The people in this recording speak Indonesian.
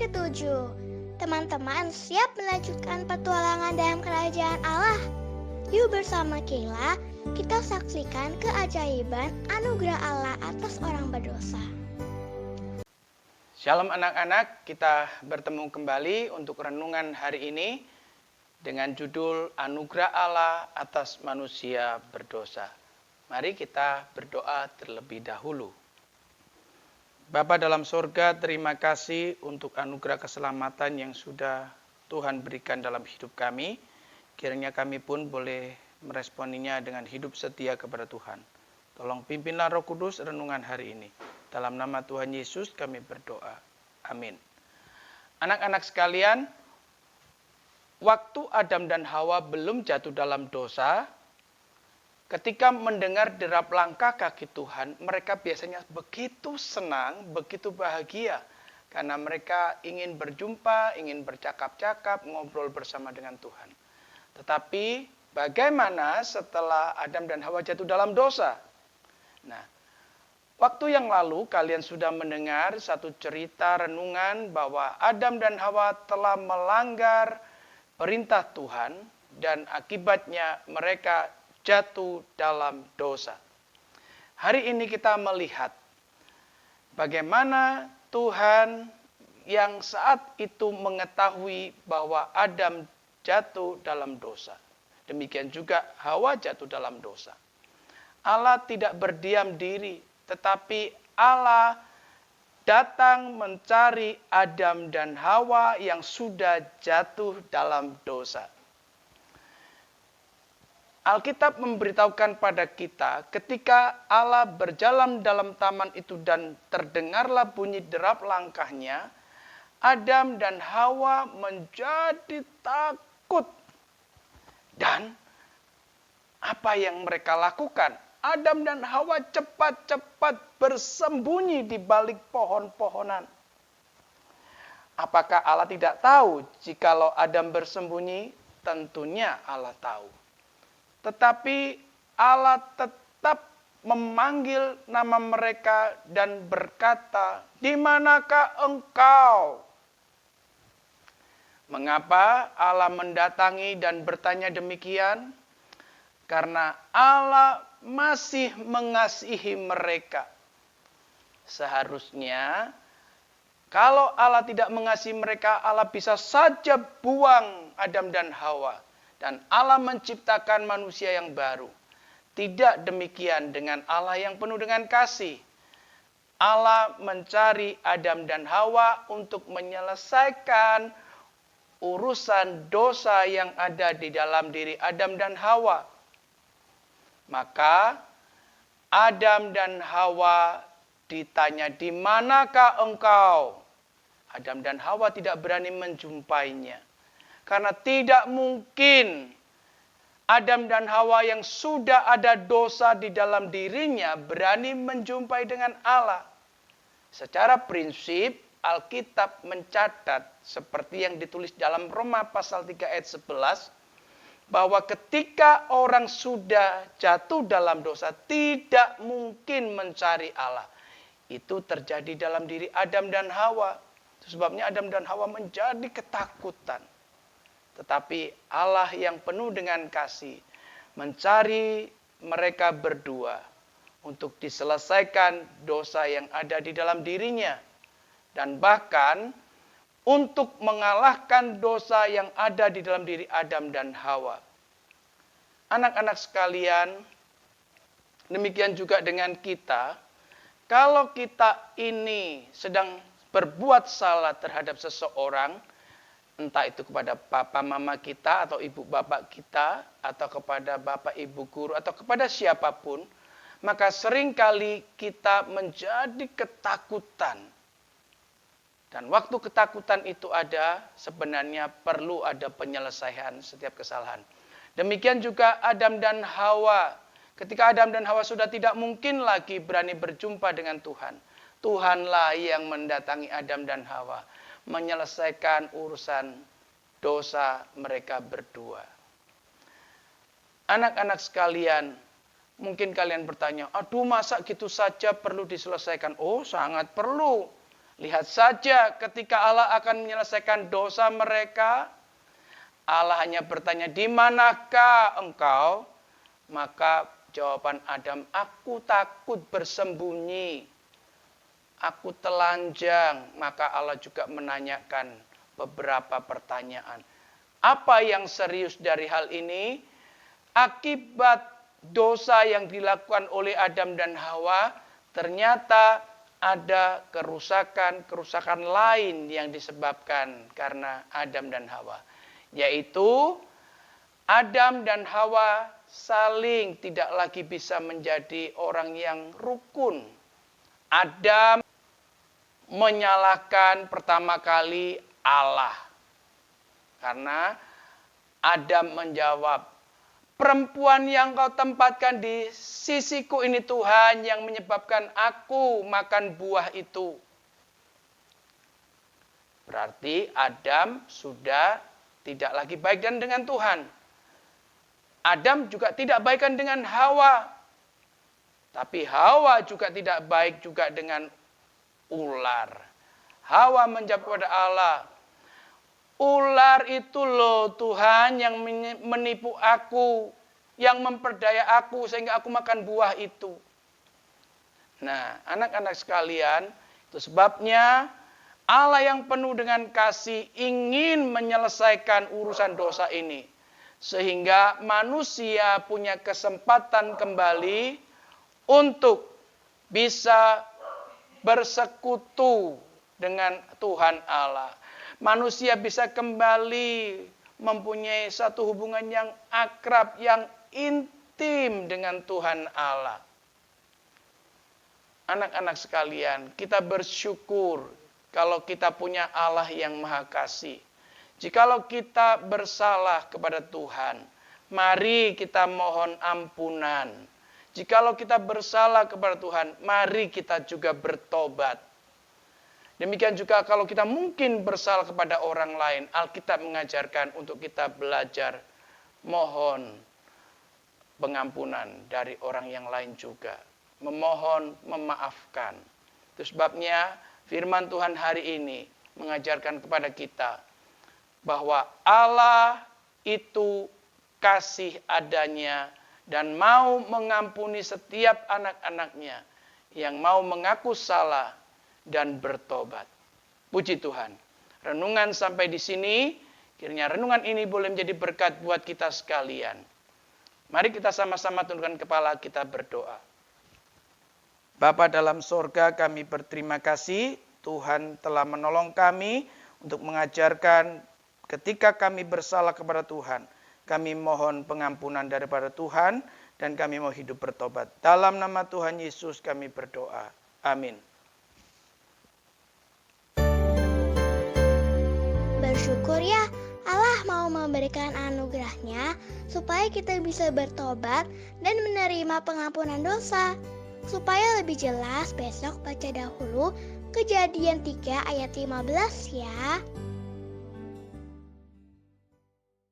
ke-7. Teman-teman siap melanjutkan petualangan dalam kerajaan Allah? Yuk bersama Kayla, kita saksikan keajaiban anugerah Allah atas orang berdosa. Shalom anak-anak, kita bertemu kembali untuk renungan hari ini dengan judul Anugerah Allah atas manusia berdosa. Mari kita berdoa terlebih dahulu. Bapa dalam surga, terima kasih untuk anugerah keselamatan yang sudah Tuhan berikan dalam hidup kami. Kiranya kami pun boleh meresponinya dengan hidup setia kepada Tuhan. Tolong pimpinlah Roh Kudus renungan hari ini. Dalam nama Tuhan Yesus kami berdoa. Amin. Anak-anak sekalian, waktu Adam dan Hawa belum jatuh dalam dosa, ketika mendengar derap langkah kaki Tuhan, mereka biasanya begitu senang, begitu bahagia. Karena mereka ingin berjumpa, ingin bercakap-cakap, ngobrol bersama dengan Tuhan. Tetapi bagaimana setelah Adam dan Hawa jatuh dalam dosa? Nah, waktu yang lalu kalian sudah mendengar satu cerita renungan bahwa Adam dan Hawa telah melanggar perintah Tuhan dan akibatnya mereka jatuh dalam dosa. Hari ini kita melihat bagaimana Tuhan yang saat itu mengetahui bahwa Adam jatuh dalam dosa. Demikian juga Hawa jatuh dalam dosa. Allah tidak berdiam diri, tetapi Allah datang mencari Adam dan Hawa yang sudah jatuh dalam dosa. Alkitab memberitahukan pada kita ketika Allah berjalan dalam taman itu dan terdengarlah bunyi derap langkahnya, Adam dan Hawa menjadi takut. Dan apa yang mereka lakukan? Adam dan Hawa cepat-cepat bersembunyi di balik pohon-pohonan. Apakah Allah tidak tahu jikalau Adam bersembunyi? Tentunya Allah tahu. Tetapi Allah tetap memanggil nama mereka dan berkata, "Di manakah engkau?" Mengapa Allah mendatangi dan bertanya demikian? Karena Allah masih mengasihi mereka. Seharusnya kalau Allah tidak mengasihi mereka, Allah bisa saja buang Adam dan Hawa. Dan Allah menciptakan manusia yang baru. Tidak demikian dengan Allah yang penuh dengan kasih. Allah mencari Adam dan Hawa untuk menyelesaikan urusan dosa yang ada di dalam diri Adam dan Hawa. Maka Adam dan Hawa ditanya, "Di manakah engkau?" Adam dan Hawa tidak berani menjumpainya. Karena tidak mungkin Adam dan Hawa yang sudah ada dosa di dalam dirinya berani menjumpai dengan Allah. Secara prinsip, Alkitab mencatat seperti yang ditulis dalam Roma pasal 3 ayat 11, bahwa ketika orang sudah jatuh dalam dosa, tidak mungkin mencari Allah. Itu terjadi dalam diri Adam dan Hawa. Itu sebabnya Adam dan Hawa menjadi ketakutan. Tetapi Allah yang penuh dengan kasih mencari mereka berdua untuk diselesaikan dosa yang ada di dalam dirinya. Dan bahkan untuk mengalahkan dosa yang ada di dalam diri Adam dan Hawa. Anak-anak sekalian, demikian juga dengan kita. Kalau kita ini sedang berbuat salah terhadap seseorang, entah itu kepada papa mama kita atau ibu bapak kita atau kepada bapak ibu guru atau kepada siapapun, maka seringkali kita menjadi ketakutan. Dan waktu ketakutan itu ada, sebenarnya perlu ada penyelesaian setiap kesalahan. Demikian juga Adam dan Hawa. Ketika Adam dan Hawa sudah tidak mungkin lagi berani berjumpa dengan Tuhan, Tuhanlah yang mendatangi Adam dan Hawa, menyelesaikan urusan dosa mereka berdua. Anak-anak sekalian, mungkin kalian bertanya, "Aduh, masa gitu saja perlu diselesaikan?" Oh, sangat perlu. Lihat saja ketika Allah akan menyelesaikan dosa mereka, Allah hanya bertanya, "Di manakah engkau?" Maka jawaban Adam, "Aku takut bersembunyi. Aku telanjang." Maka Allah juga menanyakan beberapa pertanyaan. Apa yang serius dari hal ini? Akibat dosa yang dilakukan oleh Adam dan Hawa, ternyata ada kerusakan lain yang disebabkan karena Adam dan Hawa. Yaitu Adam dan Hawa saling tidak lagi bisa menjadi orang yang rukun. Adam menyalahkan pertama kali Allah. Karena Adam menjawab, "Perempuan yang kau tempatkan di sisiku ini Tuhan yang menyebabkan aku makan buah itu." Berarti Adam sudah tidak lagi baik dan dengan Tuhan. Adam juga tidak baikan dengan Hawa. Tapi Hawa juga tidak baik juga dengan ular. Hawa menjawab kepada Allah, "Ular itu loh Tuhan yang menipu aku, yang memperdaya aku sehingga aku makan buah itu." Nah, anak-anak sekalian, itu sebabnya Allah yang penuh dengan kasih ingin menyelesaikan urusan dosa ini. Sehingga manusia punya kesempatan kembali untuk bisa bersekutu dengan Tuhan Allah. Manusia bisa kembali mempunyai satu hubungan yang akrab, yang intim dengan Tuhan Allah. Anak-anak sekalian, kita bersyukur kalau kita punya Allah yang Maha Kasih. Jikalau kita bersalah kepada Tuhan, mari kita mohon ampunan. Jikalau kita bersalah kepada Tuhan, mari kita juga bertobat. Demikian juga kalau kita mungkin bersalah kepada orang lain, Alkitab mengajarkan untuk kita belajar mohon pengampunan dari orang yang lain juga. Memohon, memaafkan. Itu sebabnya firman Tuhan hari ini mengajarkan kepada kita bahwa Allah itu kasih adanya dan mau mengampuni setiap anak-anaknya yang mau mengaku salah dan bertobat. Puji Tuhan. Renungan sampai di sini. Kiranya renungan ini boleh menjadi berkat buat kita sekalian. Mari kita sama-sama tundukkan kepala, kita berdoa. Bapa dalam sorga, kami berterima kasih. Tuhan telah menolong kami untuk mengajarkan ketika kami bersalah kepada Tuhan. Kami mohon pengampunan daripada Tuhan dan kami mau hidup bertobat. Dalam nama Tuhan Yesus kami berdoa. Amin. Bersyukur ya, Allah mau memberikan anugerahnya supaya kita bisa bertobat dan menerima pengampunan dosa. Supaya lebih jelas, besok baca dahulu Kejadian 3 ayat 15 ya.